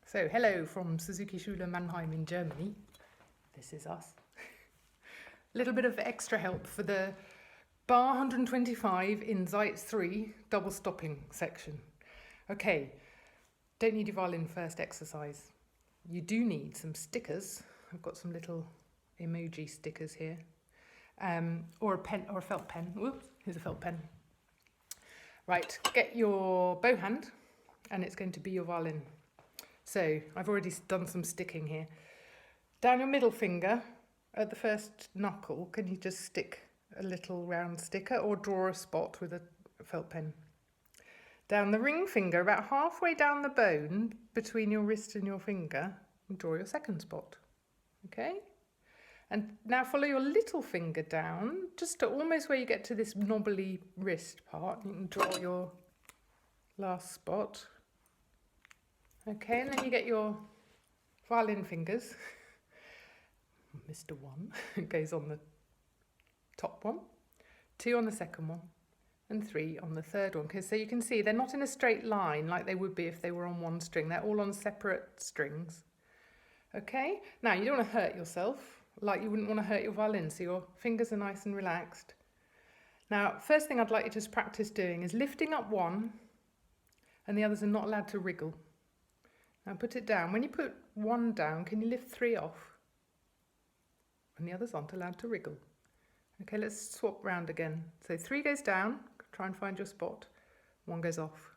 So, hello from Suzuki Schule Mannheim in Germany. This is us. A little bit of extra help for the bar 125 in Seitz 3 double stopping section. Okay, don't need your violin first exercise. You do need some stickers. I've got some little emoji stickers here. Or a pen, or a felt pen. Whoops, here's a felt pen. Right, get your bow hand and it's going to be your violin. So I've already done some sticking here. Down your middle finger at the first knuckle, can you just stick a little round sticker or draw a spot with a felt pen? Down the ring finger, about halfway down the bone between your wrist and your finger, draw your second spot. Okay? And now follow your little finger down, just to almost where you get to this knobbly wrist part. You can draw your last spot. Okay, and then you get your violin fingers. Mr. 1 goes on the top one, 2 on the second one, and 3 on the third one. Okay, so you can see they're not in a straight line like they would be if they were on one string. They're all on separate strings. Okay, now you don't want to hurt yourself, like you wouldn't want to hurt your violin, so your fingers are nice and relaxed. Now, first thing I'd like you to practice doing is lifting up one, and the others are not allowed to wriggle. Now put it down. When you put one down, can you lift 3 off? And the others aren't allowed to wriggle. Okay, let's swap round again. So 3 goes down, try and find your spot. 1 goes off.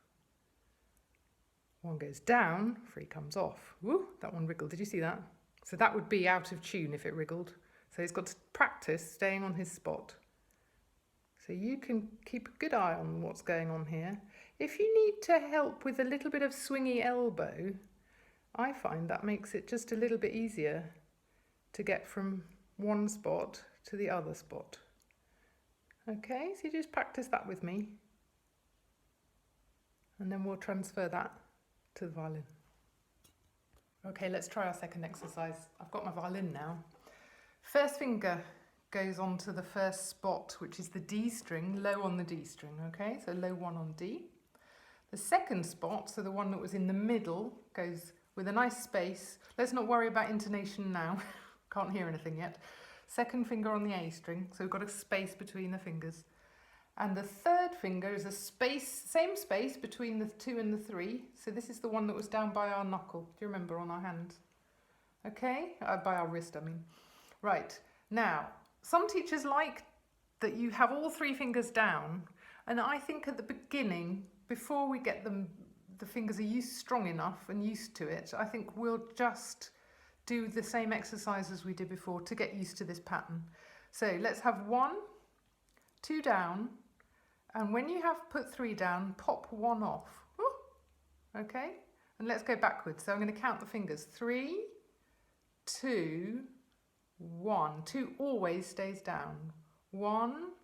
1 goes down, 3 comes off. Woo, that one wriggled. Did you see that? So that would be out of tune if it wriggled. So he's got to practice staying on his spot. So you can keep a good eye on what's going on here. If you need to help with a little bit of swingy elbow, I find that makes it just a little bit easier to get from one spot to the other spot. Okay, so you just practice that with me. And then we'll transfer that to the violin. Okay, let's try our second exercise. I've got my violin now. First finger goes on to the first spot, which is the D string, low on the D string, okay? So low 1 on D. The second spot, so the one that was in the middle, goes with a nice space. Let's not worry about intonation now. Can't hear anything yet. Second finger on the A string, so we've got a space between the fingers. And the third finger is a space, same space between the 2 and the 3. So this is the one that was down by our knuckle. Do you remember, on our hand? Okay, by our wrist, I mean. Right, now, some teachers like that you have all 3 fingers down. And I think at the beginning, before we get them, the fingers are strong enough and used to it, I think we'll just do the same exercise as we did before to get used to this pattern. So let's have 1, 2 down, and when you have put 3 down, pop 1 off. Okay, and let's go backwards. So I'm going to count the fingers. 3, 2, 1. 2 always stays down. 1,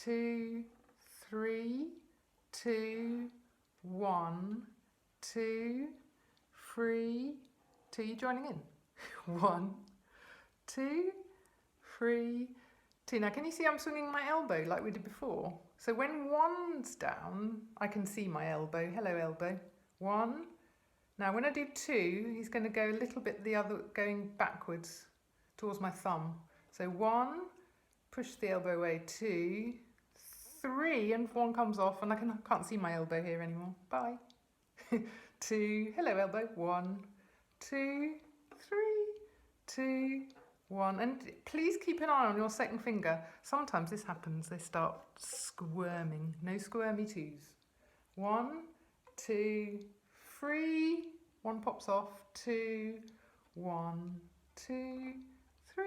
2, 3, 2, 1, 2, 3, 2. You joining in? 1, 2, 3, 2. Now, can you see I'm swinging my elbow like we did before? So when 1's down, I can see my elbow. Hello, elbow. 1. Now, when I do 2, he's going to go a little bit the other, going backwards towards my thumb. So 1, push the elbow away. 2, 3, and 1 comes off, and I can't see my elbow here anymore. Bye. 2, hello, elbow. 1, 2, 3, 2, 1. And please keep an eye on your second finger. Sometimes this happens, they start squirming. No squirmy 2s. 1, 2, 3. 1 pops off. 2, 1, 2, 3,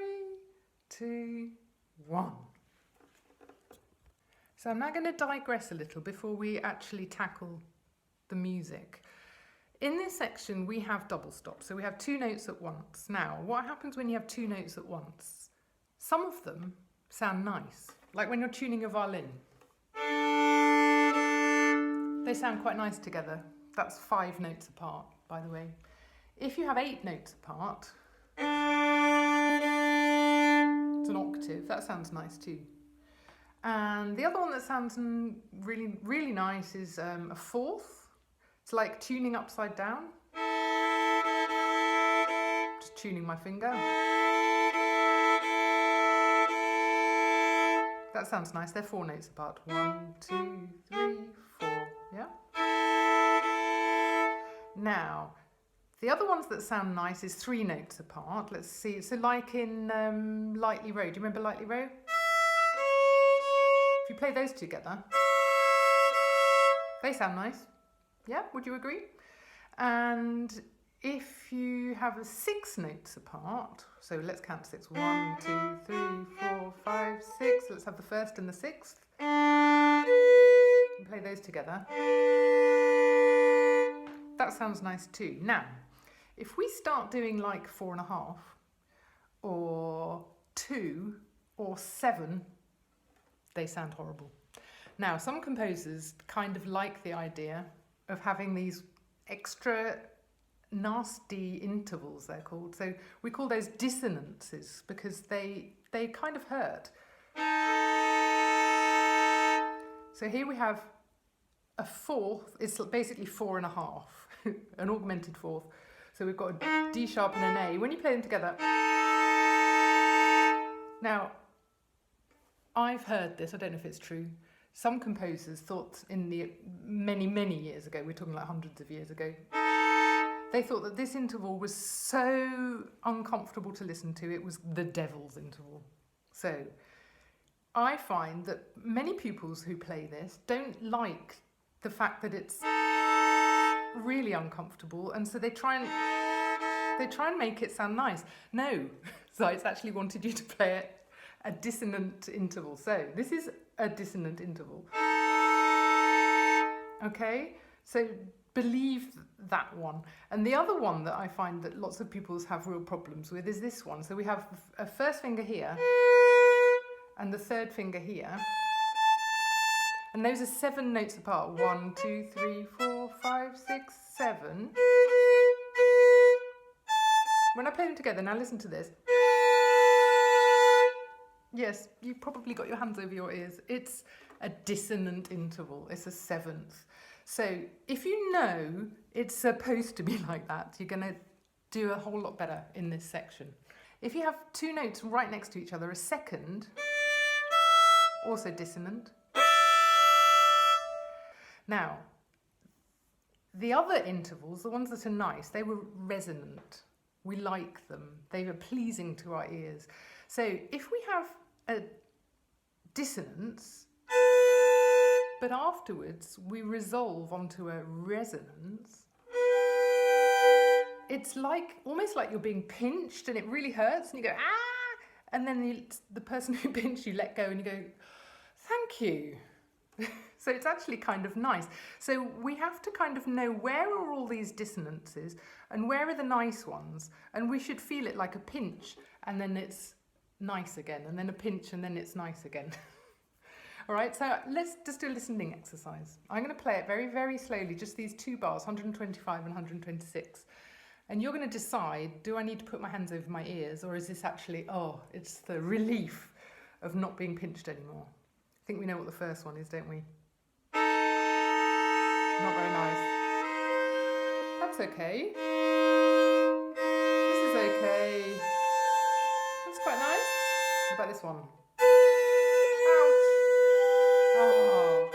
2, 1. So I'm now going to digress a little before we actually tackle the music. In this section, we have double stops, so we have 2 notes at once. Now, what happens when you have 2 notes at once? Some of them sound nice, like when you're tuning a violin. They sound quite nice together. That's 5 notes apart, by the way. If you have 8 notes apart, it's an octave. That sounds nice too. And the other one that sounds really, really nice is a 4th. It's like tuning upside down. tuning my finger. That sounds nice. They're 4 notes apart. 1, 2, 3, 4. Yeah? Now, the other ones that sound nice is 3 notes apart. Let's see. So like in Lightly Row. Do you remember Lightly Row? If you play those together, they sound nice. Yeah, would you agree? And if you have 6 notes apart, so let's count 6. 1, 2, 3, 4, 5, 6. Let's have the first and the 6th. And play those together. That sounds nice too. Now, if we start doing like 4.5 or 2 or 7, they sound horrible. Now, some composers kind of like the idea of having these extra nasty intervals, they're called. So we call those dissonances because they kind of hurt. So here we have a 4th, it's basically 4.5, an augmented 4th. So we've got a D sharp and an A. When you play them together, now I've heard this, I don't know if it's true. Some composers thought in the many years ago, we're talking like hundreds of years ago, they thought that this interval was so uncomfortable to listen to, it was the devil's interval. So I find that many pupils who play this don't like the fact that it's really uncomfortable, and so they try and make it sound nice. No, Seitz actually wanted you to play it a dissonant interval. So this is a dissonant interval. Okay, so believe that one. And the other one that I find that lots of pupils have real problems with is this one. So we have a first finger here and the 3rd finger here. And those are 7 notes apart. 1, 2, 3, 4, 5, 6, 7. When I play them together, now listen to this. Yes, you've probably got your hands over your ears. It's a dissonant interval. It's a 7th. So if you know it's supposed to be like that, you're going to do a whole lot better in this section. If you have 2 notes right next to each other, a 2nd, also dissonant. Now, the other intervals, the ones that are nice, they were resonant. We like them. They were pleasing to our ears. So if we have a dissonance, but afterwards we resolve onto a resonance, it's like almost like you're being pinched and it really hurts and you go, ah, and then the person who pinched you let go and you go, thank you. So it's actually kind of nice. So we have to kind of know where are all these dissonances and where are the nice ones, and we should feel it like a pinch and then it's nice again, and then a pinch and then it's nice again. All right, so let's just do a listening exercise. I'm going to play it very slowly, just these 2 bars, 125 and 126. And you're going to decide, do I need to put my hands over my ears, or is this actually, oh, it's the relief of not being pinched anymore. I think we know what the first one is, don't we? Not very nice. That's okay. This is okay. That's quite nice. What about this one? Ouch. Oh.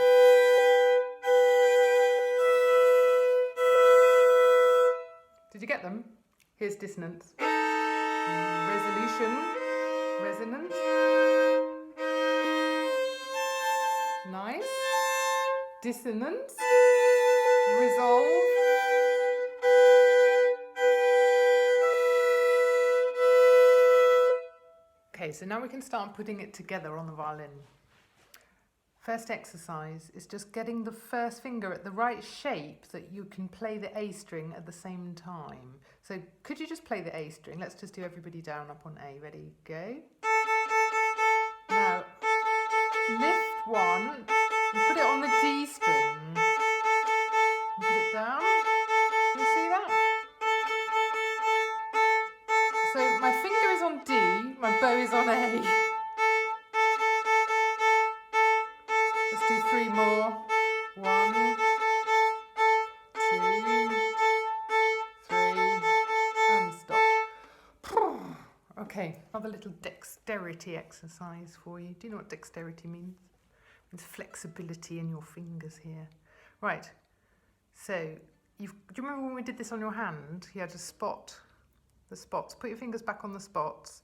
Did you get them? Here's dissonance. Resolution. Resonance. Nice. Dissonance. Resolve. Okay, so now we can start putting it together on the violin. First exercise is just getting the first finger at the right shape that you can play the A string at the same time. So could you just play the A string? Let's just do everybody down up on A. Ready, go. Now, lift one and put it on the D string. And put it down. Can you see that? So my finger is on D, my bow is on A. Let's do 3 more. 1, 2, 3, and stop. Okay, another little dexterity exercise for you. Do you know what dexterity means? It means flexibility in your fingers here. Right, so do you remember when we did this on your hand? You had to spot the spots. Put your fingers back on the spots.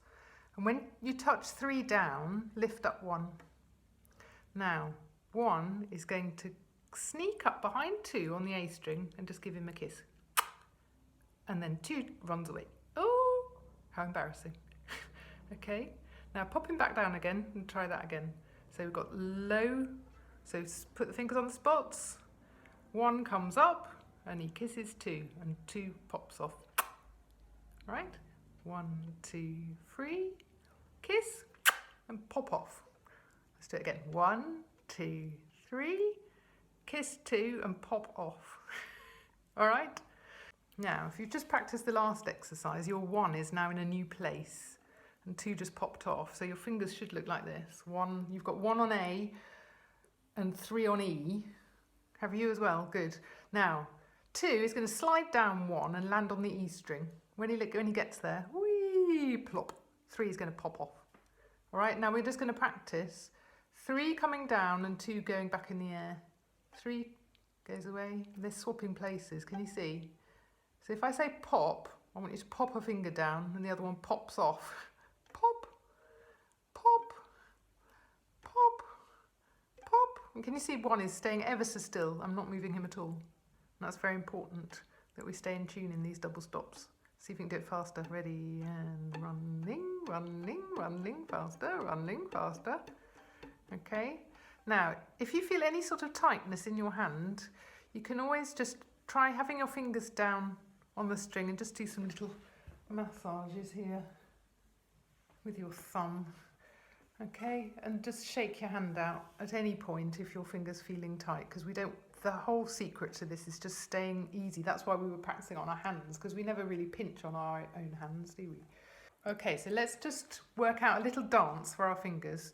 And when you touch 3 down, lift up 1. Now, 1 is going to sneak up behind 2 on the A string and just give him a kiss. And then 2 runs away. Oh, how embarrassing. Okay, now pop him back down again and try that again. So we've got low, so put the fingers on the spots. 1 comes up and he kisses 2 and 2 pops off. Right, 1, 2, 3, kiss and pop off. Let's do it again. 1, 2, 3, kiss 2 and pop off. All right. Now, if you've just practiced the last exercise, your 1 is now in a new place and 2 just popped off. So your fingers should look like this. 1, you've got 1 on A and 3 on E. Have you as well? Good. Now, 2 is going to slide down 1 and land on the E string. When he gets there, whee, plop. 3 is going to pop off. All right, now we're just going to practice 3 coming down and 2 going back in the air. 3 goes away. They're swapping places. Can you see? So if I say pop, I want you to pop a finger down and the other one pops off. Pop, pop, pop, pop. And can you see 1 is staying ever so still? I'm not moving him at all. And that's very important that we stay in tune in these double stops. See if you can do it faster. Ready and running, running, running, faster, running, faster. Okay. Now, if you feel any sort of tightness in your hand, you can always just try having your fingers down on the string and just do some little massages here with your thumb. Okay, and just shake your hand out at any point if your finger's feeling tight, because the whole secret to this is just staying easy. That's why we were practicing on our hands, because we never really pinch on our own hands, do we? Okay, so let's just work out a little dance for our fingers.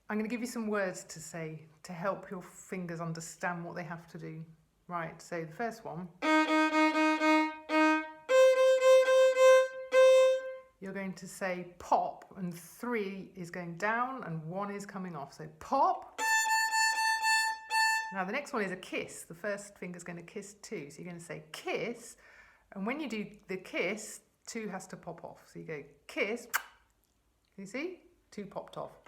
I'm going to give you some words to say to help your fingers understand what they have to do. Right, so the first one, you're going to say pop, and 3 is going down and 1 is coming off. So pop. Now the next one is a kiss. The first finger's going to kiss 2. So you're going to say kiss, and when you do the kiss, 2 has to pop off. So you go kiss. You see? 2 popped off.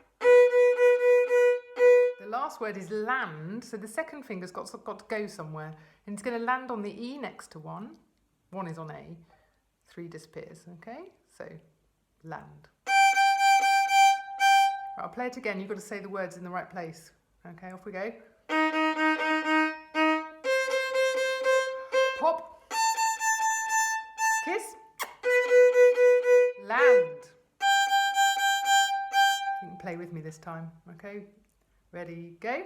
The last word is land, so the second finger's got to go somewhere, and it's going to land on the E next to 1. 1 is on A, 3 disappears, okay? So, land. Right, I'll play it again, you've got to say the words in the right place. Okay, off we go. Pop. Kiss. Land. You can play with me this time, okay? Ready, go.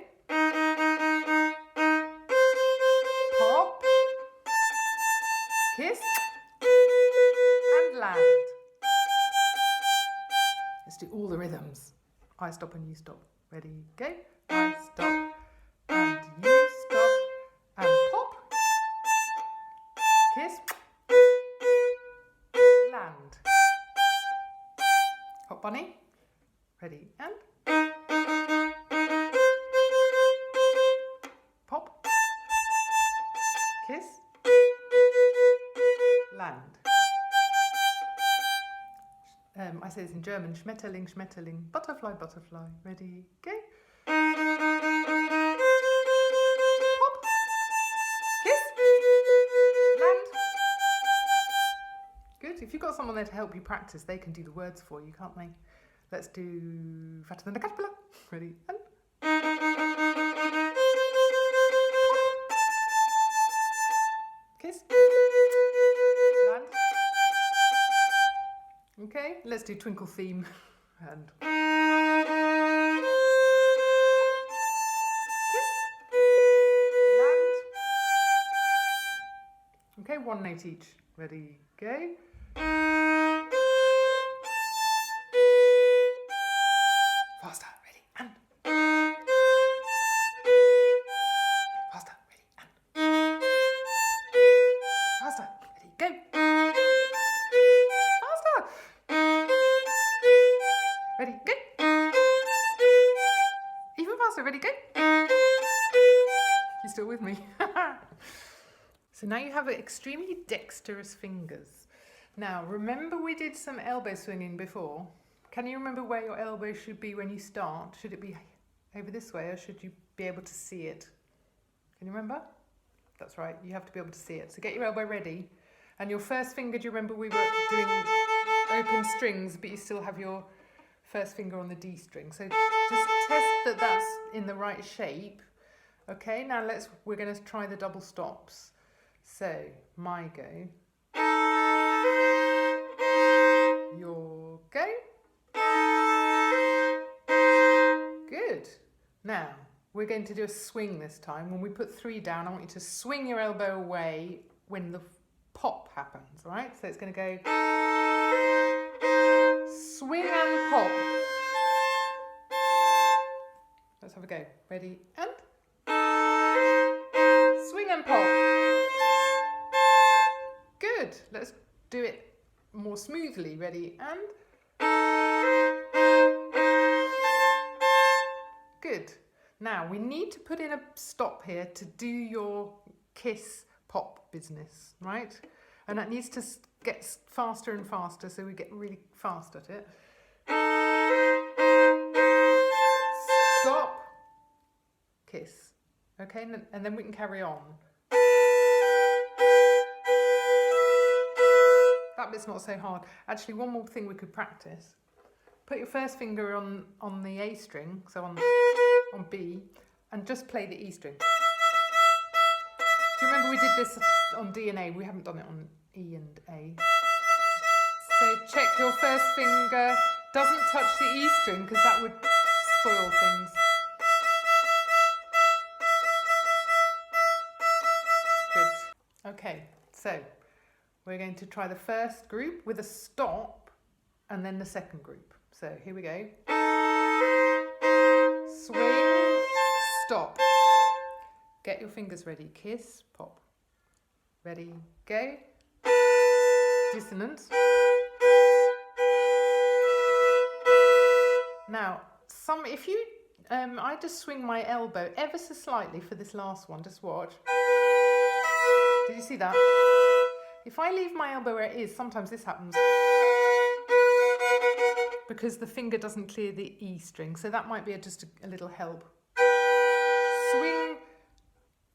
Pop, kiss, and land. Let's do all the rhythms. I stop and you stop. Ready, go. I stop and you stop and pop, kiss, land. Hot bunny. Ready, and pop, kiss, land. I say this in German, Schmetterling, Schmetterling, butterfly, butterfly. Ready, go. Pop, kiss, land. Good. If you've got someone there to help you practice, they can do the words for you, can't they? Let's do fatter than a caterpillar. Ready, and kiss, land. Okay, let's do twinkle theme and kiss, land. Okay, 1 note each. Ready, go. Faster, ready, and faster, ready, and faster, ready, go. Faster. ready, go. You still with me? So now you have extremely dexterous fingers. Now, remember we did some elbow swinging before? Can you remember where your elbow should be when you start? Should it be over this way or should you be able to see it? Can you remember? That's right, you have to be able to see it. So get your elbow ready. And your first finger, do you remember we were doing open strings, but you still have your first finger on the D string. So just test that that's in the right shape. Okay, now we're going to try the double stops. So, my go, your go. Good. Now, we're going to do a swing this time. When we put 3 down, I want you to swing your elbow away when the pop happens, all right? So it's going to go swing and pop. Let's have a go. Ready, and swing and pop. Good. Let's do it more smoothly. Ready, and good. Now we need to put in a stop here to do your kiss pop business, right? And that needs to get faster and faster, so we get really fast at it. Stop, kiss. Okay, and then we can carry on. That bit's not so hard. Actually, one more thing we could practice. Put your first finger on the A string, so on B, and just play the E string. Do you remember we did this on D and A? We haven't done it on E and A. So check your first finger doesn't touch the E string because that would spoil things. Good. Okay, so we're going to try the first group with a stop and then the second group. So here we go. Swing, stop. Get your fingers ready. Kiss, pop. Ready, go. Dissonance. Now, if you, I just swing my elbow ever so slightly for this last one. Just watch. Did you see that? If I leave my elbow where it is, sometimes this happens. Because the finger doesn't clear the E string. So that might be just a little help. Swing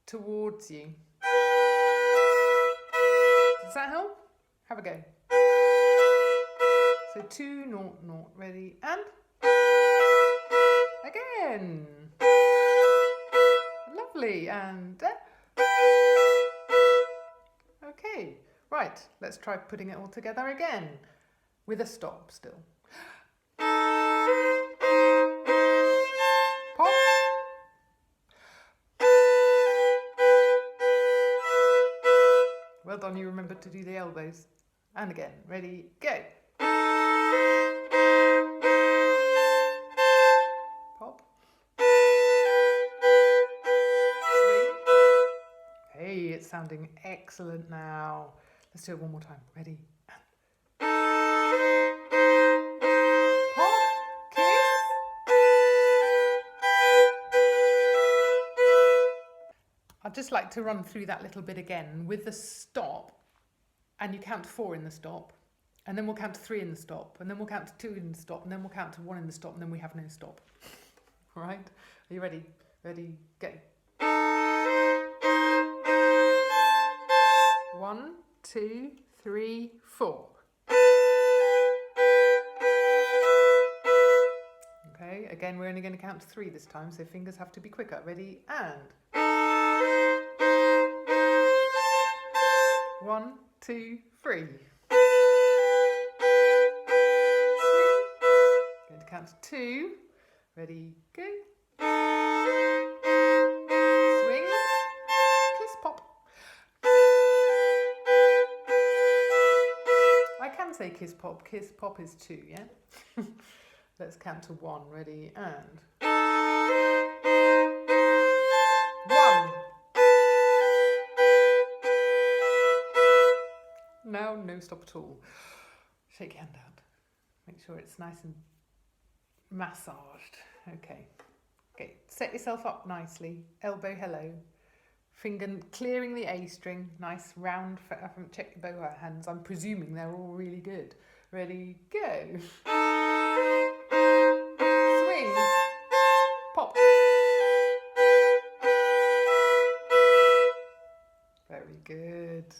towards you. Does that help? Have a go. So 2, 0, 0. Ready, and again. Lovely, and okay. Right, let's try putting it all together again with a stop still. Pop. Well done, you remembered to do the elbows. And again, ready, go. Pop. Swing. Hey, it's sounding excellent now. Let's do it one more time. Ready? Pop, kiss. I'd just like to run through that little bit again with the stop, and you count to 4 in the stop, and then we'll count to 3 in the stop, and then we'll count to 2 in the stop, and then we'll count to 1 in the stop, and then we have no stop. All right? Are you ready? Ready, go. 1, 2, 3, 4. Okay, again, we're only going to count to 3 this time, so fingers have to be quicker. Ready, and 1, 2, 3. Going to count to 2. Ready, go. Swing, kiss, pop. I can say kiss, pop. Kiss, pop is 2, yeah? Let's count to 1. Ready, and 1. No, no stop at all. Shake your hand out. Make sure it's nice and massaged. Okay. Okay, set yourself up nicely. Elbow hello. Finger clearing the A string. Nice round. I haven't checked your bow hands. I'm presuming they're all really good. Ready, go. Swing. Pop. Very good.